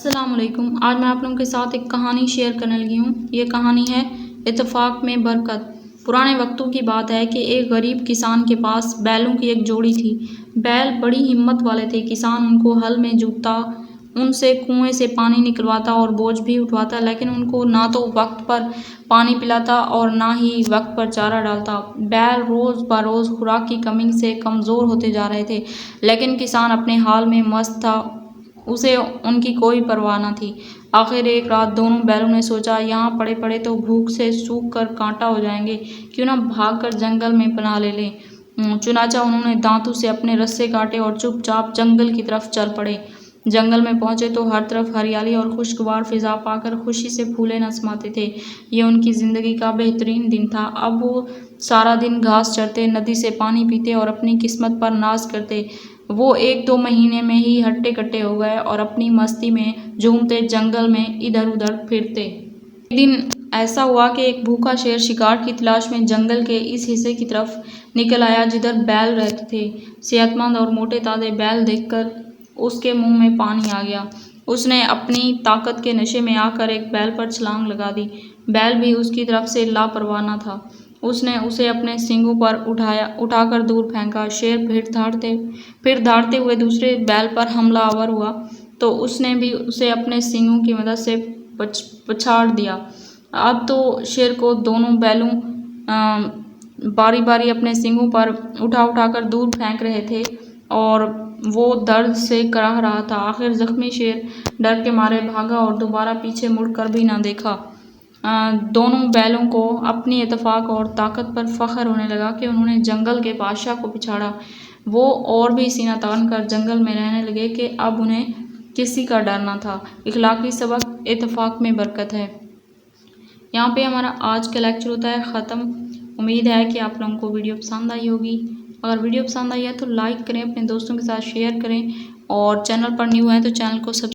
السلام علیکم۔ آج میں آپ لوگوں کے ساتھ ایک کہانی شیئر کرنے لگی ہوں۔ یہ کہانی ہے اتفاق میں برکت۔ پرانے وقتوں کی بات ہے کہ ایک غریب کسان کے پاس بیلوں کی ایک جوڑی تھی۔ بیل بڑی ہمت والے تھے۔ کسان ان کو ہل میں جوتتا، ان سے کنویں سے پانی نکلواتا اور بوجھ بھی اٹھواتا، لیکن ان کو نہ تو وقت پر پانی پلاتا اور نہ ہی وقت پر چارہ ڈالتا۔ بیل روز بروز خوراک کی کمی سے کمزور ہوتے جا رہے تھے، لیکن کسان اپنے حال میں مست تھا، اسے ان کی کوئی پرواہ نہ تھی۔ آخر ایک رات دونوں بیلوں نے سوچا، یہاں پڑے پڑے تو بھوک سے سوکھ کر کانٹا ہو جائیں گے، کیوں نہ بھاگ کر جنگل میں پناہ لے لیں۔ چنانچہ انہوں نے دانتوں سے اپنے رسے کاٹے اور چپ چاپ جنگل کی طرف چل پڑے۔ جنگل میں پہنچے تو ہر طرف ہریالی اور خوشگوار فضا پا کر خوشی سے پھولے نہ سماتے تھے۔ یہ ان کی زندگی کا بہترین دن تھا۔ اب وہ سارا دن گھاس چرتے، ندی سے پانی پیتے اور اپنی قسمت پر ناز کرتے۔ وہ 1-2 مہینے میں ہی ہٹے کٹے ہو گئے اور اپنی مستی میں جھومتے جنگل میں ادھر ادھر پھرتے۔ ایک دن ایسا ہوا کہ ایک بھوکا شیر شکار کی تلاش میں جنگل کے اس حصے کی طرف نکل آیا جدھر بیل رہتے تھے۔ صحت مند اور موٹے تازے بیل دیکھ کر اس کے منہ میں پانی آ گیا۔ اس نے اپنی طاقت کے نشے میں آ کر ایک بیل پر چھلانگ لگا دی۔ بیل بھی اس کی طرف سے لاپرواہ نہ تھا۔ اس نے اسے اپنے سینگوں پر اٹھا کر دور پھینکا۔ شیر پھر دھاڑتے ہوئے دوسرے بیل پر حملہ آور ہوا تو اس نے بھی اسے اپنے سینگوں کی مدد سے پچھاڑ دیا۔ اب تو شیر کو دونوں بیلوں باری باری اپنے سینگوں پر اٹھا کر دور پھینک رہے تھے اور وہ درد سے کراہ رہا تھا۔ آخر زخمی شیر ڈر کے مارے بھاگا اور دوبارہ پیچھے مڑ کر بھی نہ دیکھا۔ دونوں بیلوں کو اپنی اتفاق اور طاقت پر فخر ہونے لگا کہ انہوں نے جنگل کے بادشاہ کو پچھاڑا۔ وہ اور بھی سینہ تان کر جنگل میں رہنے لگے کہ اب انہیں کسی کا ڈر نہ تھا۔ اخلاقی سبق: اتفاق میں برکت ہے۔ یہاں پہ ہمارا آج کا لیکچر ہوتا ہے ختم۔ امید ہے کہ آپ لوگوں کو ویڈیو پسند آئی ہوگی۔ اگر ویڈیو پسند آئی ہے تو لائک کریں، اپنے دوستوں کے ساتھ شیئر کریں اور چینل پر نیو ہیں تو چینل کو سبسکرائب